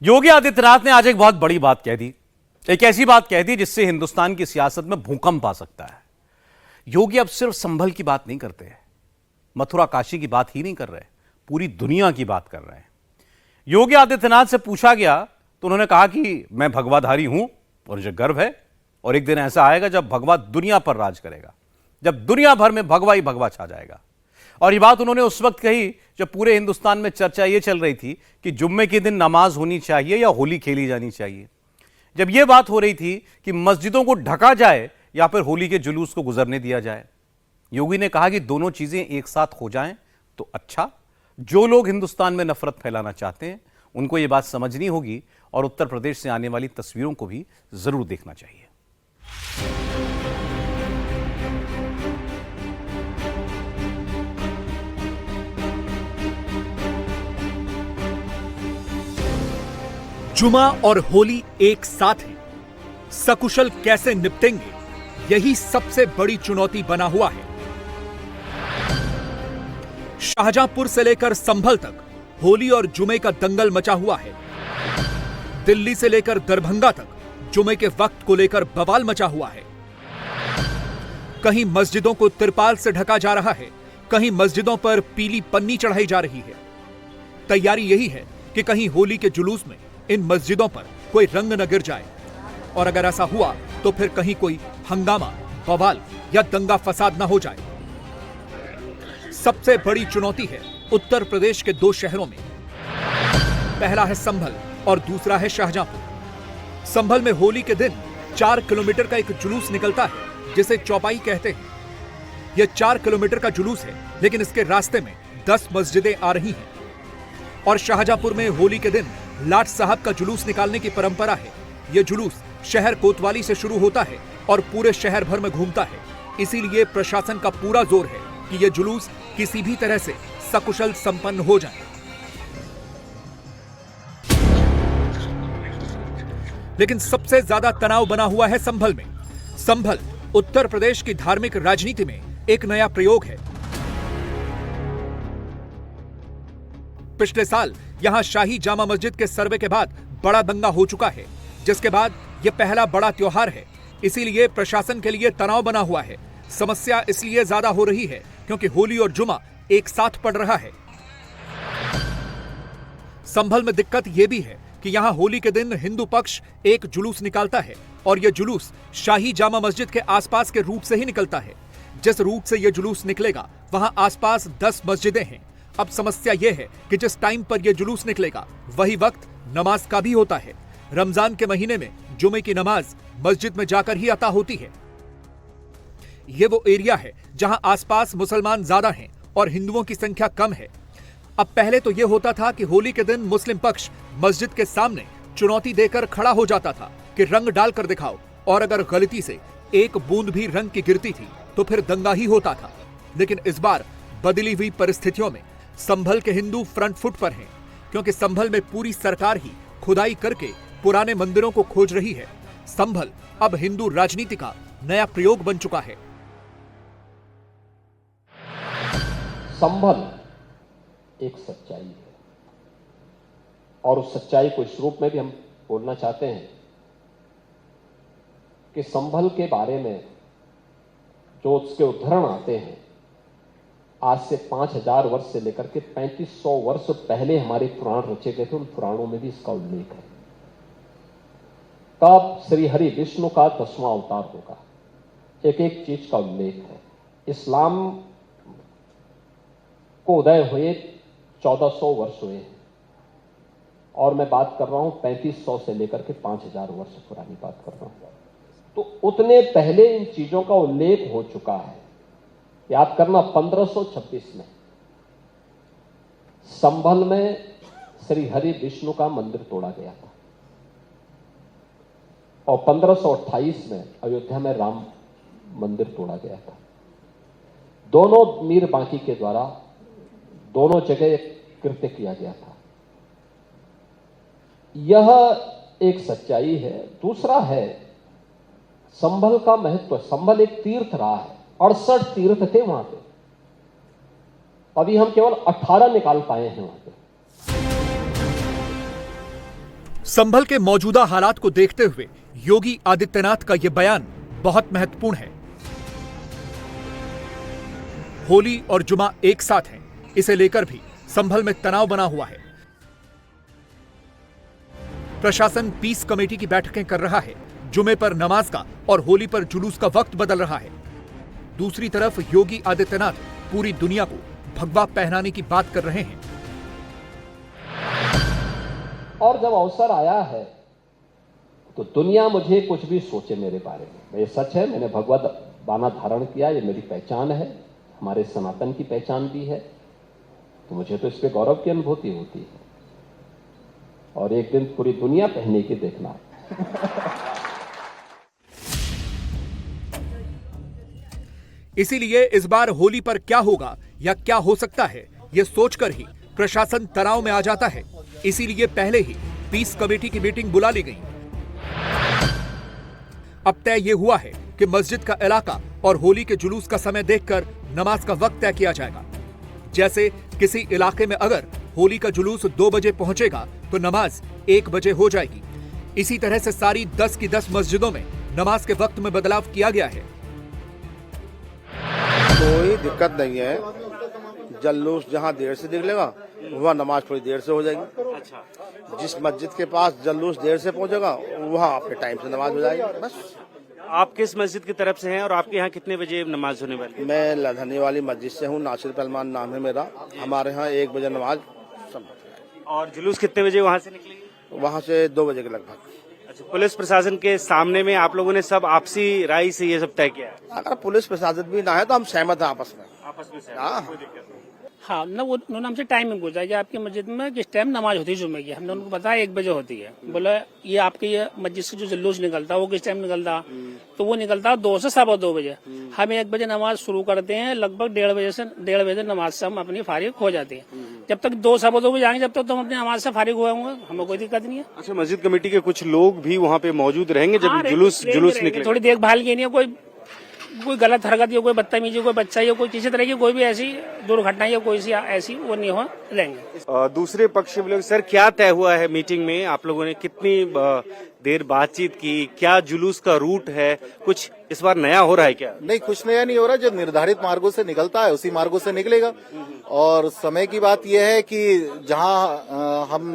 योगी आदित्यनाथ ने आज एक बहुत बड़ी बात कह दी। एक ऐसी बात कह दी जिससे हिंदुस्तान की सियासत में भूकंप आ सकता है। योगी अब सिर्फ संभल की बात नहीं करते हैं, मथुरा काशी की बात ही नहीं कर रहे, पूरी दुनिया की बात कर रहे हैं। योगी आदित्यनाथ से पूछा गया तो उन्होंने कहा कि मैं भगवाधारी हूं और मुझे गर्व है, और एक दिन ऐसा आएगा जब भगवा दुनिया पर राज करेगा, जब दुनिया भर में भगवा ही भगवा छा जाएगा। और ये बात उन्होंने उस वक्त कही जब पूरे हिंदुस्तान में चर्चा ये चल रही थी कि जुम्मे के दिन नमाज होनी चाहिए या होली खेली जानी चाहिए। जब यह बात हो रही थी कि मस्जिदों को ढका जाए या फिर होली के जुलूस को गुजरने दिया जाए, योगी ने कहा कि दोनों चीजें एक साथ हो जाएं तो अच्छा। जो लोग हिंदुस्तान में नफरत फैलाना चाहते हैं उनको यह बात समझनी होगी और उत्तर प्रदेश से आने वाली तस्वीरों को भी जरूर देखना चाहिए। जुमा और होली एक साथ है, सकुशल कैसे निपटेंगे, यही सबसे बड़ी चुनौती बना हुआ है। शाहजहांपुर से लेकर संभल तक होली और जुमे का दंगल मचा हुआ है। दिल्ली से लेकर दरभंगा तक जुमे के वक्त को लेकर बवाल मचा हुआ है। कहीं मस्जिदों को तिरपाल से ढका जा रहा है, कहीं मस्जिदों पर पीली पन्नी चढ़ाई जा रही है। तैयारी यही है कि कहीं होली के जुलूस में इन मस्जिदों पर कोई रंग न गिर जाए, और अगर ऐसा हुआ तो फिर कहीं कोई हंगामा, बवाल या दंगा फसाद न हो जाए। सबसे बड़ी चुनौती है उत्तर प्रदेश के दो शहरों में। पहला है संभल और दूसरा है शाहजहांपुर। संभल में होली के दिन 4 किलोमीटर का एक जुलूस निकलता है जिसे चौपाई कहते हैं। यह 4 किलोमीटर का जुलूस है, लेकिन इसके रास्ते में 10 मस्जिदें आ रही हैं। और शाहजहांपुर में होली के दिन लाट साहब का जुलूस निकालने की परंपरा है। यह जुलूस शहर कोतवाली से शुरू होता है और पूरे शहर भर में घूमता है। इसीलिए प्रशासन का पूरा जोर है कि यह जुलूस किसी भी तरह से सकुशल संपन्न हो जाए। लेकिन सबसे ज्यादा तनाव बना हुआ है संभल में। संभल उत्तर प्रदेश की धार्मिक राजनीति में एक नया प्रयोग है। पिछले साल यहां शाही जामा मस्जिद के सर्वे के बाद बड़ा दंगा हो चुका है, जिसके बाद यह पहला बड़ा त्योहार है। इसीलिए प्रशासन के लिए तनाव बना हुआ है। समस्या इसलिए ज्यादा हो रही है क्योंकि होली और जुमा एक साथ पड़ रहा है। संभल में दिक्कत यह भी है कि यहां होली के दिन हिंदू पक्ष एक जुलूस निकालता है और यह जुलूस शाही जामा मस्जिद के आसपास के रूट से ही निकलता है। जिस रूट से यह जुलूस निकलेगा वहां आसपास 10 मस्जिदें हैं। अब समस्या यह है कि जिस टाइम पर यह जुलूस निकलेगा वही वक्त नमाज का भी होता है। रमजान के महीने में जुमे की नमाज मस्जिद में जाकर ही अता होती है। यह वो एरिया है जहां आसपास मुसलमान ज्यादा हैं और हिंदुओं की संख्या कम है। अब पहले तो यह होता था कि होली के दिन मुस्लिम पक्ष मस्जिद के सामने चुनौती देकर खड़ा हो जाता था कि रंग डालकर दिखाओ, और अगर गलती से एक बूंद भी रंग की गिरती थी तो फिर दंगा ही होता था। लेकिन इस बार बदली हुई परिस्थितियों में संभल के हिंदू फ्रंट फुट पर हैं, क्योंकि संभल में पूरी सरकार ही खुदाई करके पुराने मंदिरों को खोज रही है। संभल अब हिंदू राजनीति का नया प्रयोग बन चुका है। संभल एक सच्चाई है और उस सच्चाई को इस रूप में भी हम बोलना चाहते हैं कि संभल के बारे में जो उसके उदाहरण आते हैं, आज से 5000 वर्ष से लेकर के 3500 वर्ष पहले हमारे पुराण रचे गए थे। उन पुराणों में भी इसका उल्लेख है। तब श्री हरि विष्णु का 10वां अवतार होगा। एक एक चीज का उल्लेख है। इस्लाम को उदय हुए 1400 वर्ष हुए हैं और मैं बात कर रहा हूं 3500 से लेकर के 5000 वर्ष पुरानी बात कर रहा हूं। तो उतने पहले इन चीजों का उल्लेख हो चुका है। याद करना, 1526 में संभल में श्री हरि विष्णु का मंदिर तोड़ा गया था और 1528 में अयोध्या में राम मंदिर तोड़ा गया था। दोनों मीर बांकी के द्वारा दोनों जगह कृत्य किया गया था। यह एक सच्चाई है। दूसरा है संभल का महत्व। संभल एक तीर्थ रहा है। 68 तीर्थ थे वहां पे। अभी हम केवल 18 निकाल पाए हैं वहां पे। संभल के मौजूदा हालात को देखते हुए योगी आदित्यनाथ का यह बयान बहुत महत्वपूर्ण है। होली और जुमा एक साथ हैं, इसे लेकर भी संभल में तनाव बना हुआ है। प्रशासन पीस कमेटी की बैठकें कर रहा है, जुमे पर नमाज का और होली पर जुलूस का वक्त बदल रहा है। दूसरी तरफ योगी आदित्यनाथ पूरी दुनिया को भगवा पहनाने की बात कर रहे हैं। और जब अवसर आया है तो दुनिया मुझे कुछ भी सोचे मेरे बारे में, ये सच है, मैंने भगवत बाना धारण किया, ये मेरी पहचान है, हमारे सनातन की पहचान भी है, तो मुझे तो इस पे गौरव की अनुभूति होती है। और एक दिन पूरी दुनिया पहने की देखना। इसीलिए इस बार होली पर क्या होगा या क्या हो सकता है, ये सोचकर ही प्रशासन तनाव में आ जाता है। इसीलिए पहले ही पीस कमेटी की मीटिंग बुला ली गई। अब तय ये हुआ है कि मस्जिद का इलाका और होली के जुलूस का समय देखकर नमाज का वक्त तय किया जाएगा। जैसे किसी इलाके में अगर होली का जुलूस 2 बजे पहुंचेगा तो नमाज 1 बजे हो जाएगी। इसी तरह से सारी 10 की 10 मस्जिदों में नमाज के वक्त में बदलाव किया गया है। कोई दिक्कत नहीं है, जुलूस जहाँ देर से निकलेगा वहाँ नमाज थोड़ी देर से हो जाएगी। अच्छा। जिस मस्जिद के पास जुलूस देर से पहुंचेगा वहाँ अपने टाइम से नमाज हो जाएगी। बस। आप किस मस्जिद की तरफ से हैं और आपके यहाँ कितने बजे नमाज होने वाली है? मैं लधनी वाली मस्जिद से हूँ, नासिर सलमान नाम है मेरा। हमारे यहाँ 1 बजे नमाज संभल। और जुलूस कितने बजे वहाँ से निकलेगी? वहाँ से 2 बजे के लगभग। अच्छा, पुलिस प्रशासन के सामने में आप लोगों ने सब आपसी राय से ये सब तय किया है? अगर पुलिस प्रशासन भी ना है तो हम सहमत हैं आपस में। हाँ, हाँ ना, वो उन्होंने हमसे टाइमिंग पूछा कि आपकी मस्जिद में किस टाइम नमाज होती है जुम्मे की। हमने उनको बताया 1 बजे होती है। बोला ये आपके ये मस्जिद से जो जुलूस निकलता है वो किस टाइम निकलता, तो वो निकलता 2 से 2:15 बजे। हम 1 बजे नमाज शुरू करते हैं, लगभग 1:30 बजे नमाज से हम अपनी फारिग हो जाती है। जब तक 2 से 2:15 बजे आएंगे जब तक तो हम अपनी नमाज से फारिग हुए होंगे, हमें कोई दिक्कत नहीं है। अच्छा, मस्जिद कमेटी के कुछ लोग भी वहाँ पे मौजूद रहेंगे जब जुलूस निकले? थोड़ी देखभाल की नहीं है, कोई गलत हरकत या कोई बदतमीजी, कोई बच्चा या कोई किसी तरह की कोई भी ऐसी दुर्घटना या कोई सी ऐसी वो नहीं हो लेंगे। दूसरे पक्ष में लोग, सर क्या तय हुआ है मीटिंग में? आप लोगों ने कितनी देर बातचीत की? क्या जुलूस का रूट है? कुछ इस बार नया हो रहा है क्या? नहीं, कुछ नया नहीं हो रहा। जो निर्धारित मार्गों से निकलता है उसी मार्गों से निकलेगा। और समय की बात यह है कि जहां हम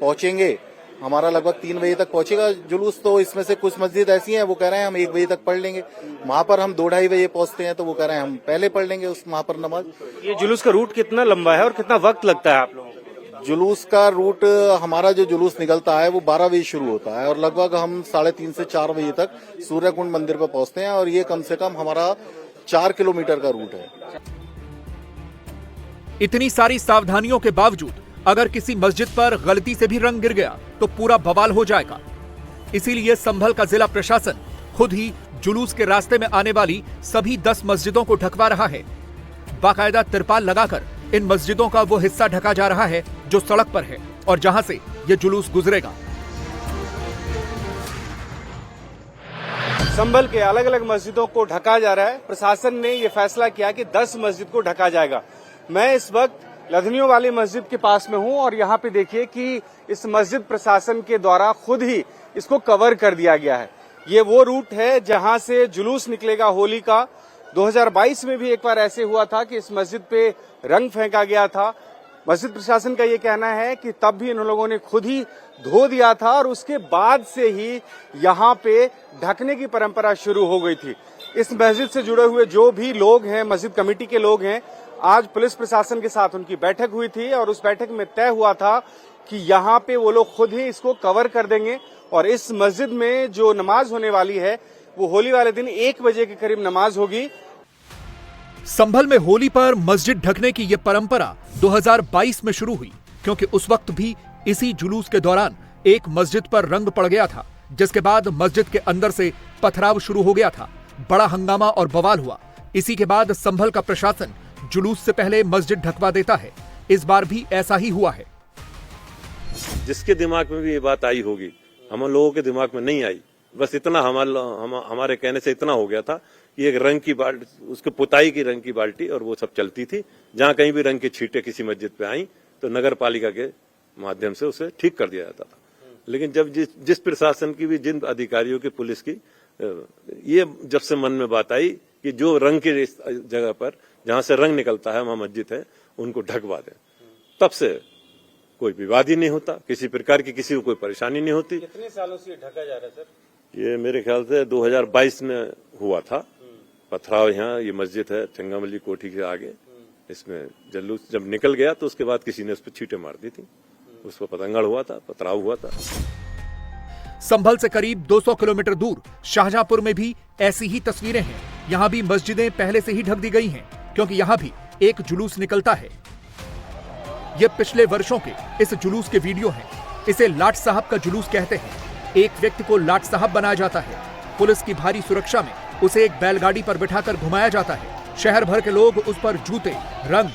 पहुंचेंगे, हमारा लगभग 3 बजे तक पहुंचेगा जुलूस। तो इसमें से कुछ मस्जिद ऐसी हैं वो कह रहे हैं हम 1 बजे तक पढ़ लेंगे। वहां पर हम 2-2:30 बजे पहुंचते हैं तो वो कह रहे हैं हम पहले पढ़ लेंगे उस वहां पर नमाज। ये जुलूस का रूट कितना लंबा है और कितना वक्त लगता है आप लोगों को? जुलूस का रूट, हमारा जो जुलूस निकलता है वो 12 बजे शुरू होता है और लगभग हम 3:30 से 4 बजे तक सूर्यकुंड मंदिर पर पहुंचते हैं। और ये कम से कम हमारा 4 किलोमीटर का रूट है। इतनी सारी सावधानियों के बावजूद अगर किसी मस्जिद पर गलती से भी रंग गिर गया तो पूरा बवाल हो जाएगा। इसीलिए संभल का जिला प्रशासन खुद ही जुलूस के रास्ते में आने वाली सभी 10 मस्जिदों को ढकवा रहा है। बाकायदा तिरपाल लगाकर इन मस्जिदों का वो हिस्सा ढका जा रहा है जो सड़क पर है और जहां से ये जुलूस गुजरेगा। संभल के अलग अलग मस्जिदों को ढका जा रहा है। प्रशासन ने ये फैसला किया कि 10 मस्जिद को ढका जाएगा। मैं इस वक्त लधनियों वाली मस्जिद के पास में हूं और यहाँ पे देखिए कि इस मस्जिद प्रशासन के द्वारा खुद ही इसको कवर कर दिया गया है। ये वो रूट है जहां से जुलूस निकलेगा होली का। 2022 में भी एक बार ऐसे हुआ था कि इस मस्जिद पे रंग फेंका गया था। मस्जिद प्रशासन का ये कहना है कि तब भी इन लोगों ने खुद ही धो दिया था और उसके बाद से ही यहाँ पे ढकने की परंपरा शुरू हो गई थी। इस मस्जिद से जुड़े हुए जो भी लोग हैं, मस्जिद कमेटी के लोग हैं, आज पुलिस प्रशासन के साथ उनकी बैठक हुई थी और उस बैठक में तय हुआ था कि यहाँ पे वो लोग खुद ही इसको कवर कर देंगे और इस मस्जिद में जो नमाज होने वाली है वो होली वाले दिन 1 बजे के करीब नमाज होगी। संभल में होली पर मस्जिद ढकने की ये परंपरा 2022 में शुरू हुई, क्योंकि उस वक्त भी इसी जुलूस के दौरान एक मस्जिद पर रंग पड़ गया था, जिसके बाद मस्जिद के अंदर से पथराव शुरू हो गया था। बड़ा हंगामा और बवाल हुआ। इसी के बाद संभल का प्रशासन जुलूस से पहले मस्जिद ढकवा देता है। इस बार भी ऐसा ही हुआ है। जिसके दिमाग में भी ये बात आई होगी, हम लोगों के दिमाग में नहीं आई। बस इतना हमारे कहने से इतना हो गया था कि एक रंग की बाल्टी, उसके पुताई की रंग की बाल्टी और वो सब चलती थी। जहां कहीं भी रंग की छींटे किसी मस्जिद पे आई तो नगर पालिका के माध्यम से उसे ठीक कर दिया जाता था। लेकिन जब जिस प्रशासन की भी, जिन अधिकारियों की, पुलिस की, ये जब से मन में बात आई कि जो रंग के जगह पर जहां से रंग निकलता है वहां मस्जिद है, उनको ढकवा दें, तब से कोई विवाद ही नहीं होता, किसी प्रकार की किसी को कोई परेशानी नहीं होती। कितने सालों से ढका जा रहा है सर? ये मेरे ख्याल से 2022 में हुआ था पथराव। यहाँ ये मस्जिद है चंगामली कोठी के आगे, इसमें जुलूस जब निकल गया तो उसके बाद किसी ने उस पर छींटे मार दी थी, उस पर पतंगड़ हुआ था, पथराव हुआ था। संभल से करीब 200 किलोमीटर दूर शाहजहांपुर में भी ऐसी ही तस्वीरें हैं। यहाँ भी मस्जिदें पहले से ही ढक दी गई हैं, क्योंकि यहाँ भी एक जुलूस निकलता है। ये पिछले वर्षों के इस जुलूस के वीडियो हैं। इसे लाट साहब का जुलूस कहते हैं। एक व्यक्ति को लाट साहब बनाया जाता है। पुलिस की भारी सुरक्षा में उसे एक बैलगाड़ी पर बिठाकर घुमाया जाता है। शहर भर के लोग उस पर जूते, रंग,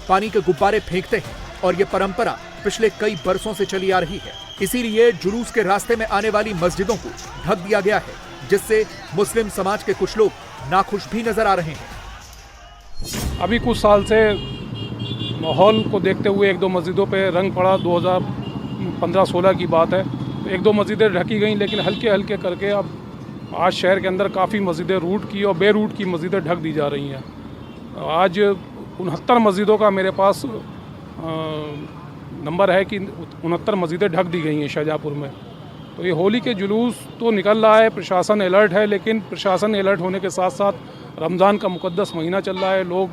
पानी के गुब्बारे फेंकते हैं और ये परंपरा पिछले कई बरसों से चली आ रही है। इसीलिए जुलूस के रास्ते में आने वाली मस्जिदों को ढक दिया गया है, जिससे मुस्लिम समाज के कुछ लोग नाखुश भी नजर आ रहे हैं। अभी कुछ साल से माहौल को देखते हुए एक दो मस्जिदों पे रंग पड़ा। 2015-16 की बात है। तो एक दो मस्जिदें ढकी गई, लेकिन हल्के हल्के करके अब आज शहर के अंदर काफ़ी मस्जिदें रूट की और बेरूट की मस्जिदें ढक दी जा रही हैं। आज 69 मस्जिदों का मेरे पास नंबर है कि 69 मस्जिदें ढक दी गई हैं शाहजहांपुर में। तो ये होली के जुलूस तो निकल रहा है, प्रशासन अलर्ट है, लेकिन प्रशासन अलर्ट होने के साथ साथ रमज़ान का मुक़द्दस महीना चल रहा है। लोग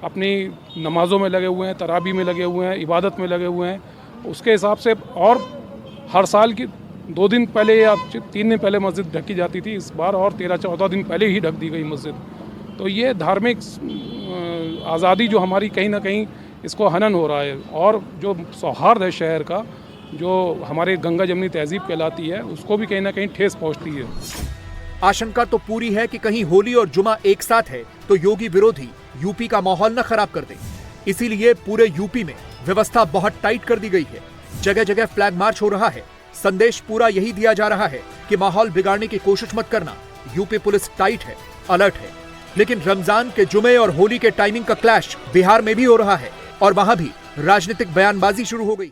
अपनी नमाज़ों में लगे हुए हैं, तराबी में लगे हुए हैं, इबादत में लगे हुए हैं। उसके हिसाब से और हर साल की 2 दिन पहले या 3 दिन पहले मस्जिद ढकी जाती थी, इस बार और 13-14 दिन पहले ही ढक दी गई मस्जिद। तो ये धार्मिक आज़ादी जो हमारी कहीं ना कहीं इसको हनन हो रहा है, और जो सौहार्द है शहर का, जो हमारे गंगा जमनी तहजीब कहलाती है, उसको भी कहीं ना कहीं ठेस पहुंचती है। आशंका तो पूरी है कि कहीं होली और जुमा एक साथ है तो योगी विरोधी यूपी का माहौल न खराब कर दे। इसीलिए पूरे यूपी में व्यवस्था बहुत टाइट कर दी गई है। जगह जगह फ्लैग मार्च हो रहा है। संदेश पूरा यही दिया जा रहा है कि माहौल बिगाड़ने की कोशिश मत करना। यूपी पुलिस टाइट है, अलर्ट है। लेकिन रमजान के जुमे और होली के टाइमिंग का क्लैश बिहार में भी हो रहा है और वहां भी राजनीतिक बयानबाजी शुरू हो गई।